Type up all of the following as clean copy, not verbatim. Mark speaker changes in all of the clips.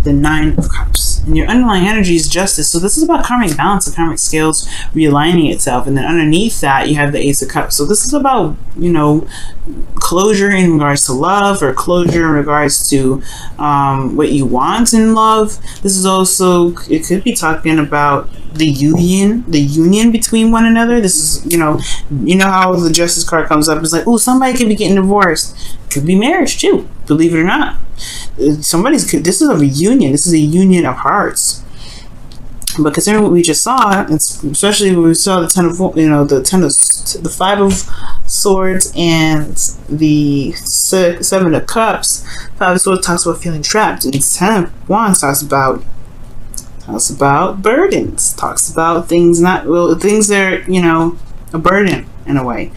Speaker 1: the Nine of Cups. And your underlying energy is justice. So this is about karmic balance, the karmic scales realigning itself. And then underneath that, you have the Ace of Cups. So this is about, you know, closure in regards to love, or closure in regards to what you want in love. This is also, it could be talking about the union between one another. This is, you know how the Justice card comes up. It's like, oh, somebody could be getting divorced. Could be marriage too, believe it or not. This is a reunion. This is a union of hearts. But considering what we just saw, especially when we saw the Five of Swords and the Seven of Cups. Five of Swords talks about feeling trapped, and Ten of Wands talks about burdens. Talks about things that are, you know, a burden in a way.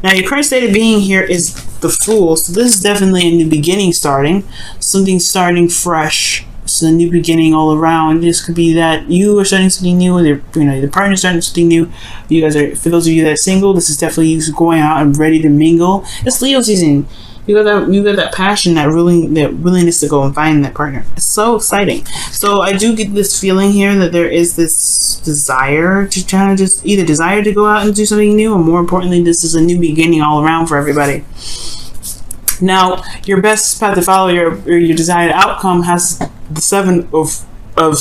Speaker 1: Now, your current state of being here is the Fool. So this is definitely a new beginning starting. Something starting fresh. It's a new beginning all around. This could be that you are starting something new, or the partner starting something new. You guys are, for those of you that are single, this is definitely you going out and ready to mingle. It's Leo season. You got that passion, that willingness to go and find that partner. It's so exciting. So I do get this feeling here that there is this desire to try to just either desire to go out and do something new, or more importantly, this is a new beginning all around for everybody. Now, your best path to follow your desired outcome has the Seven of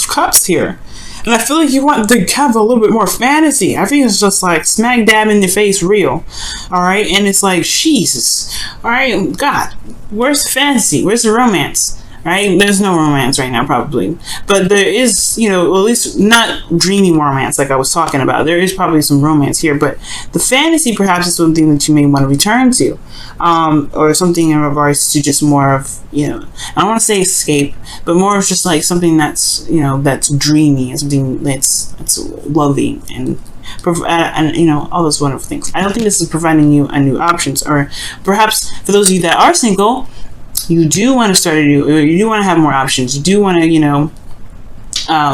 Speaker 1: Cups here. And I feel like you want to have a little bit more fantasy. I think it's just like smack dab in the face real. Alright? And it's like, Jesus. Alright? God. Where's the fantasy? Where's the romance? Right? There's no romance right now, probably. But there is, you know, at least not dreamy romance like I was talking about. There is probably some romance here. But the fantasy perhaps is something that you may want to return to. Or something in regards to just more of, you know, I don't want to say escape, but more of just like something that's, you know, that's dreamy, and something that's loving and you know, all those wonderful things. I don't think this is providing you a new options. Or perhaps for those of you that are single, you do want to start a new, you do want to have more options. You do want to, you know,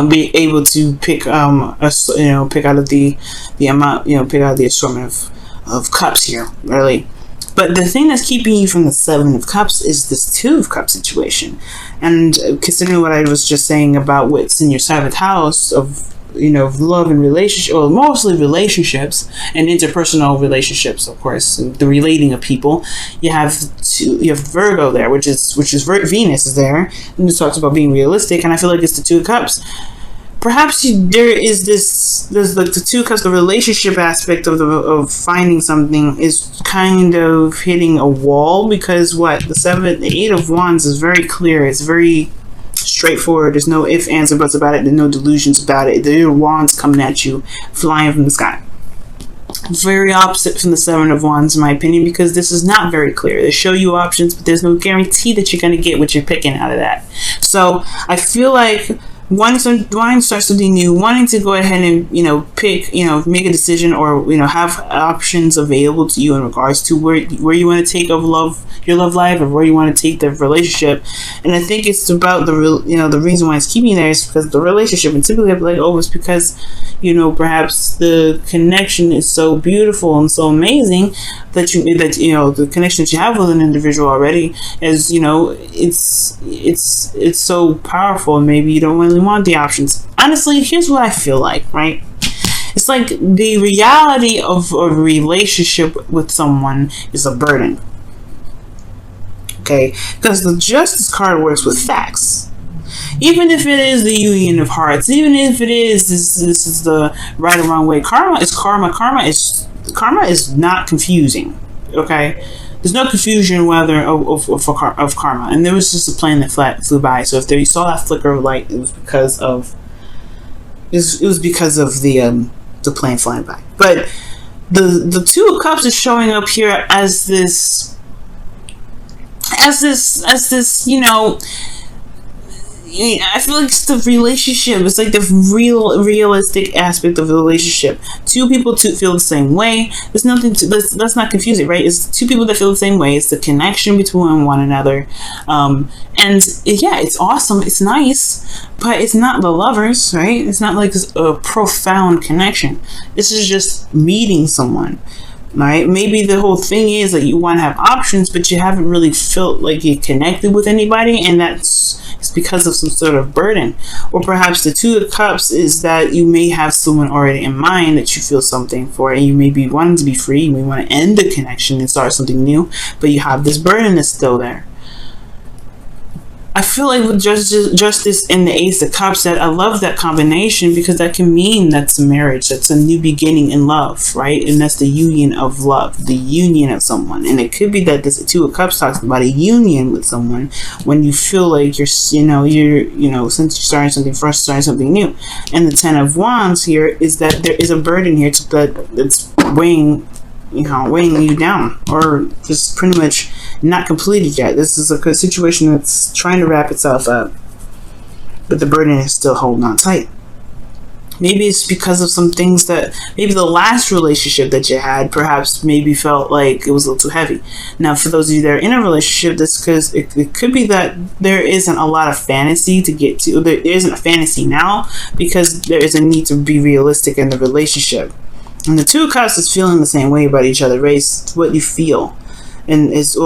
Speaker 1: be able to pick pick out of the amount, you know, pick out of the assortment of cups here, really. But the thing that's keeping you from the Seven of Cups is this Two of Cups situation. And considering what I was just saying about what's in your 7th house of, you know, love and relationship, or mostly relationships and interpersonal relationships, of course, and the relating of people, you have Virgo there, which is Venus is there, and it talks about being realistic. And I feel like it's the Two of Cups. Perhaps there's like the Two of Cups, the relationship aspect of finding something is kind of hitting a wall, because the Eight of Wands is very clear. It's very straightforward. There's no ifs, ands, or buts about it. There's no delusions about it. There are wands coming at you, flying from the sky. Very opposite from the Seven of Wands, in my opinion, because this is not very clear. They show you options, but there's no guarantee that you're going to get what you're picking out of that. So I feel like wanting to start something new, wanting to go ahead and, you know, pick, you know, make a decision, or, you know, have options available to you in regards to where you want to take your love life, or where you want to take the relationship. And I think it's about the reason why it's keeping you there is because the relationship, and typically I'm like, oh, it's because, you know, perhaps the connection is so beautiful and so amazing that you know the connection that you have with an individual already is, you know, it's so powerful, and maybe you don't really want the options. Honestly, here's what I feel like, right? It's like the reality of a relationship with someone is a burden. Okay? Because the Justice card works with facts. Even if it is the union of hearts, even if it is this is the right or wrong way, karma is karma. Karma is not confusing. Okay? There's no confusion whether of karma. And there was just a plane that flew by. So if you saw that flicker of light, it was because of the plane flying by. But the Two of Cups is showing up here as this, you know, I feel like it's the relationship. It's like the realistic aspect of the relationship. Two people feel the same way. There's nothing to let's not confuse it, right? It's two people that feel the same way. It's the connection between one another, and yeah, it's awesome. It's nice, but it's not the lovers, right? It's not like a profound connection. This is just meeting someone. right? Maybe the whole thing is that you want to have options, but you haven't really felt like you connected with anybody, and it's because of some sort of burden. Or perhaps the Two of Cups is that you may have someone already in mind that you feel something for, and you may be wanting to be free, you may want to end the connection and start something new, but you have this burden that's still there. I feel like with Justice and the Ace of Cups, that I love that combination, because that can mean that's a marriage, that's a new beginning in love, right? And that's the union of love, the union of someone. And it could be that this Two of Cups talks about a union with someone when you feel like you're since you're starting something fresh, starting something new. And the Ten of Wands here is that there is a burden here that's weighing you down, or just pretty much not completed yet. This is a situation that's trying to wrap itself up, but the burden is still holding on tight. Maybe it's because of some things that maybe the last relationship that you had perhaps maybe felt like it was a little too heavy. Now, for those of you that are in a relationship, this because it could be that there isn't a lot of fantasy to get to. There isn't a fantasy now because there is a need to be realistic in the relationship. And the Two of Cups is feeling the same way about each other, right? It's what you feel. And it's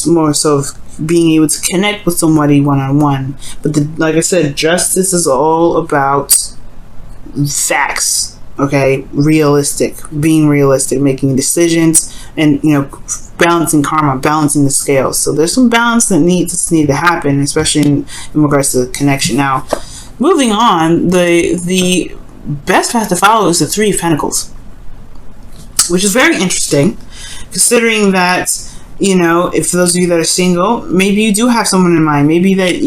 Speaker 1: more so of being able to connect with somebody one-on-one. But like I said, Justice is all about facts, okay? Being realistic, making decisions, and, balancing karma, balancing the scales. So there's some balance that needs to happen, especially in regards to the connection. Now, moving on, the best path to follow is the Three of Pentacles, which is very interesting, considering that, if for those of you that are single, maybe you do have someone in mind. Maybe that,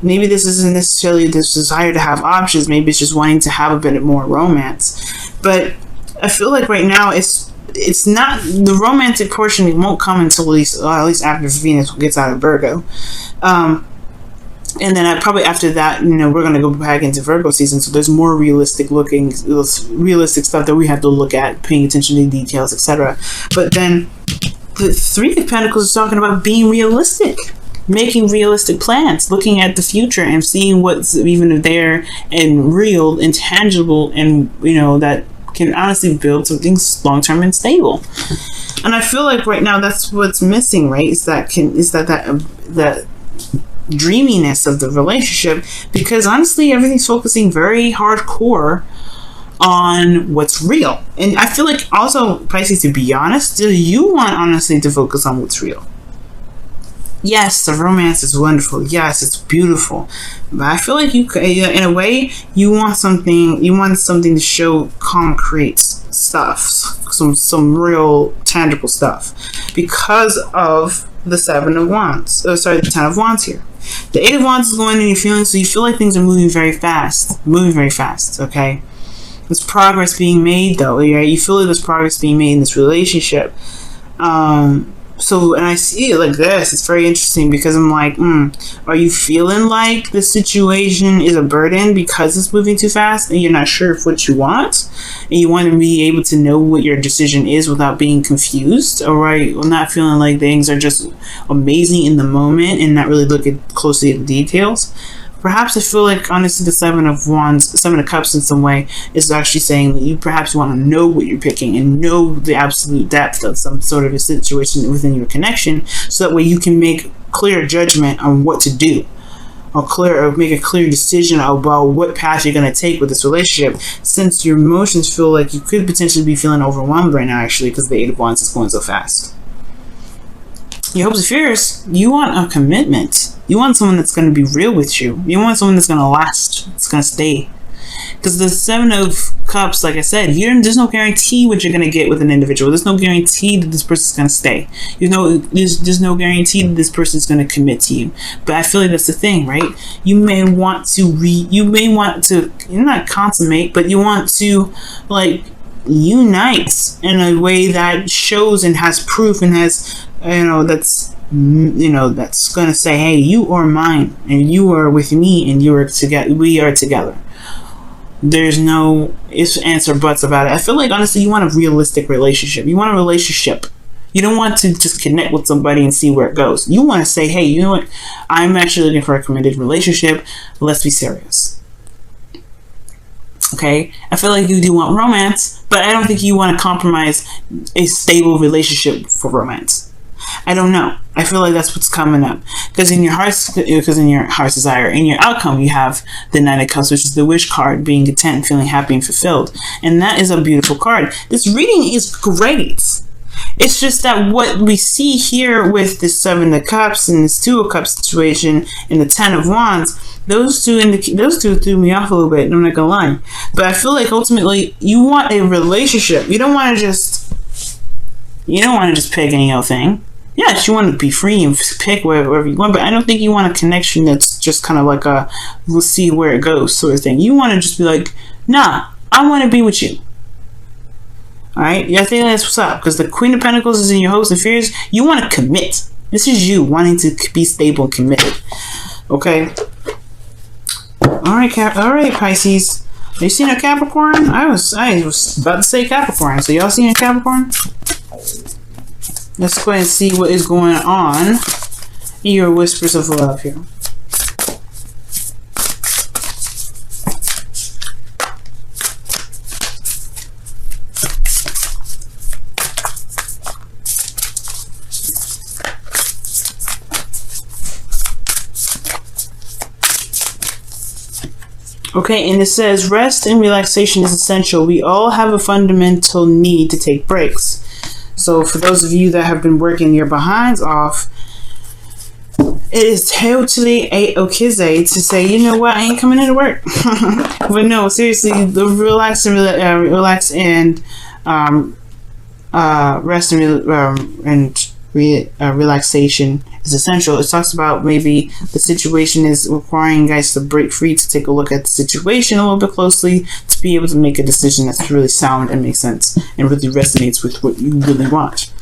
Speaker 1: maybe this isn't necessarily this desire to have options. Maybe it's just wanting to have a bit more romance. But I feel like right now it's not the romantic portion. It won't come until at least after Venus gets out of Virgo. And then probably after that, we're going to go back into Virgo season. So there's more realistic stuff that we have to look at, paying attention to details, etc. But then the Three of Pentacles is talking about being realistic, making realistic plans, looking at the future and seeing what's even there and real and tangible, and, that can honestly build something long-term and stable. And I feel like right now that's what's missing, right? Is that dreaminess of the relationship, because honestly everything's focusing very hardcore on what's real. And I feel like also, Pisces, to be honest, do you want honestly to focus on what's real? Yes, the romance is wonderful. Yes, it's beautiful. But I feel like in a way, you want something to show concrete stuff, some real tangible stuff, because of the Seven of Wands. The Ten of Wands here. The Eight of Wands is going in your feelings, so you feel like things are moving very fast, okay? There's progress being made, though, right? You feel like there's progress being made in this relationship. So, and I see it like this. It's very interesting because I'm like, are you feeling like the situation is a burden because it's moving too fast and you're not sure of what you want, and you want to be able to know what your decision is without being confused, or right? Well, not feeling like things are just amazing in the moment and not really looking closely at the details. Perhaps I feel like, honestly, the Seven of Cups in some way is actually saying that you perhaps want to know what you're picking and know the absolute depth of some sort of a situation within your connection, so that way you can make clear judgment on what to do, or make a clear decision about what path you're going to take with this relationship, since your emotions feel like you could potentially be feeling overwhelmed right now, actually, because the Eight of Wands is going so fast. Your hopes and fears, you want a commitment. You want someone that's going to be real with you. You want someone that's going to last. It's going to stay. Because the Seven of Cups, like I said, there's no guarantee what you're going to get with an individual. There's no guarantee that this person's going to stay. There's no guarantee that this person's going to commit to you. But I feel like that's the thing, right? You may want to not consummate, but you want to, like, unite in a way that shows and has proof and has, that's going to say, hey, you are mine and you are with me and you are together. We are together. There's no ifs, ands, or buts about it. I feel like, honestly, you want a realistic relationship. You want a relationship. You don't want to just connect with somebody and see where it goes. You want to say, hey, you know what? I'm actually looking for a committed relationship. Let's be serious. Okay, I feel like you do want romance, but I don't think you want to compromise a stable relationship for romance. I don't know. I feel like that's what's coming up, because in your heart's desire, in your outcome, you have the Knight of Cups, which is the wish card, being content, feeling happy and fulfilled, and that is a beautiful card. This reading is great. It's just that what we see here with the Seven of Cups and this Two of Cups situation and the Ten of Wands, those two threw me off a little bit. I'm not gonna lie, but I feel like ultimately you want a relationship. You don't want to just pick any old thing. Yes, you want to be free and pick wherever you want, but I don't think you want a connection that's just kind of like a we'll see where it goes sort of thing. You want to just be like, nah, I want to be with you. Alright? Yeah, I think that's what's up, because the Queen of Pentacles is in your hopes and fears. You want to commit. This is you wanting to be stable and committed. Okay? Alright, Pisces. Have you seen a Capricorn? I was about to say Capricorn. So y'all seen a Capricorn? Let's go ahead and see what is going on in your whispers of love here. Okay, and it says, rest and relaxation is essential. We all have a fundamental need to take breaks. So for those of you that have been working your behinds off, it is totally okay to say, you know what, I ain't coming into work. But no, seriously, the relax and rest and relaxation is essential. It talks about maybe the situation is requiring you guys to break free, to take a look at the situation a little bit closely, to be able to make a decision that's really sound and makes sense and really resonates with what you really want.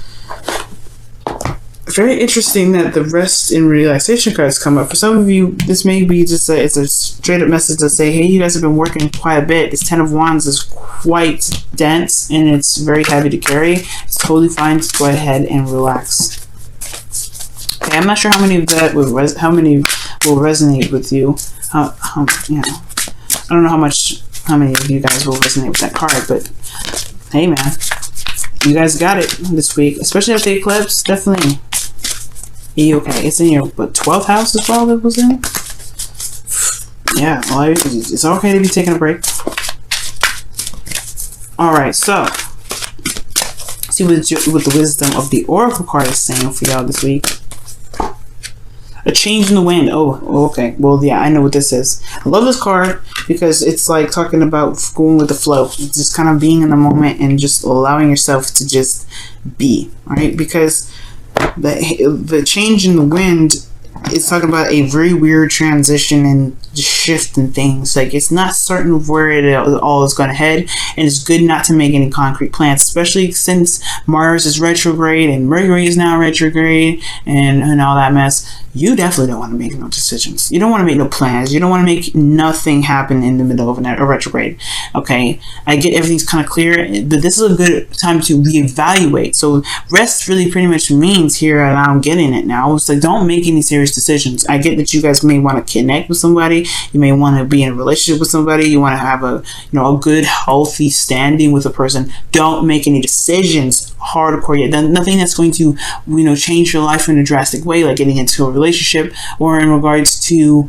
Speaker 1: Very interesting that the rest and relaxation cards come up. For some of you, this may be just it's a straight up message to say, hey, you guys have been working quite a bit. This Ten of Wands is quite dense and it's very heavy to carry. It's totally fine to go ahead and relax. Okay, I'm not sure how many of that will resonate with you. You know, I don't know how many of you guys will resonate with that card, but hey, man, you guys got it this week, especially after the eclipse. Definitely. Okay, it's in your 12th house as well. That was in. Yeah, well, it's okay to be taking a break. All right, so see what the wisdom of the Oracle card is saying for y'all this week. A change in the wind. Oh, okay. Well, yeah, I know what this is. I love this card because it's like talking about going with the flow. It's just kind of being in the moment and just allowing yourself to just be, right? Because the change in the wind is talking about a very weird transition and shift in things. Like, it's not certain where it all is going to head, and it's good not to make any concrete plans, especially since Mars is retrograde and Mercury is now retrograde and all that mess. You definitely don't want to make no decisions. You don't want to make no plans. You don't want to make nothing happen in the middle of a retrograde. Okay, I get everything's kind of clear, but this is a good time to reevaluate. So rest really pretty much means here, and I'm getting it now, it's like, don't make any serious decisions. I get that you guys may want to connect with somebody. You may want to be in a relationship with somebody. You want to have a good, healthy standing with a person. Don't make any decisions hardcore yet. Nothing that's going to change your life in a drastic way, like getting into a relationship or in regards to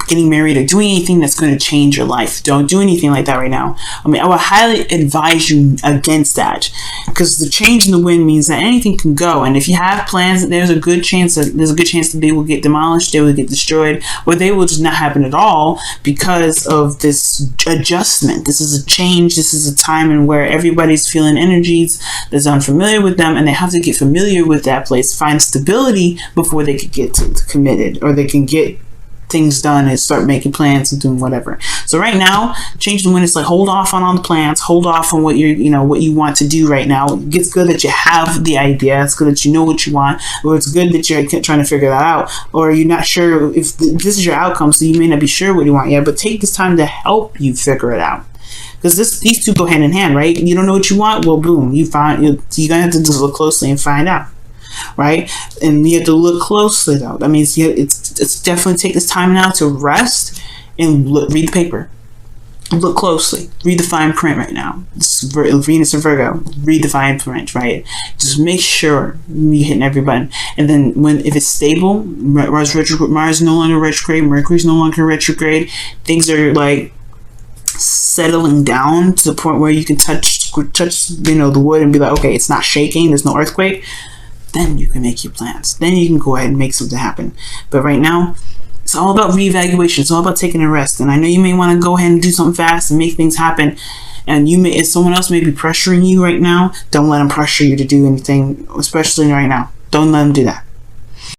Speaker 1: getting married or doing anything that's going to change your life. Don't do anything like that right now. I mean, I would highly advise you against that, because the change in the wind means that anything can go. And if you have plans, there's a good chance that they will get demolished, they will get destroyed, or they will just not happen at all because of this adjustment. This is a change. This is a time in where everybody's feeling energies that's unfamiliar with them, and they have to get familiar with that place, find stability before they could get to committed, or they can get things done and start making plans and doing whatever. So right now, change the wind is like, hold off on all the plans, hold off on what what you want to do right now. It's good that you have the idea. It's good that you know what you want, or it's good that you're trying to figure that out, or you're not sure if this is your outcome, so you may not be sure what you want yet, but take this time to help you figure it out. Because these two go hand in hand, right? You don't know what you want, well, boom, you're gonna have to just look closely and find out. Right? And you have to look closely though. That means it's definitely take this time now to rest and read the paper. Look closely. Read the fine print right now. Venus and Virgo. Read the fine print, right? Just make sure you're hitting every button. And then if it's stable, Mars is no longer retrograde, Mercury's no longer retrograde, things are like settling down to the point where you can touch the wood and be like, okay, it's not shaking, there's no earthquake, then you can make your plans. Then you can go ahead and make something happen. But right now, it's all about reevaluation. It's all about taking a rest. And I know you may want to go ahead and do something fast and make things happen. And if someone else may be pressuring you right now, don't let them pressure you to do anything, especially right now. Don't let them do that.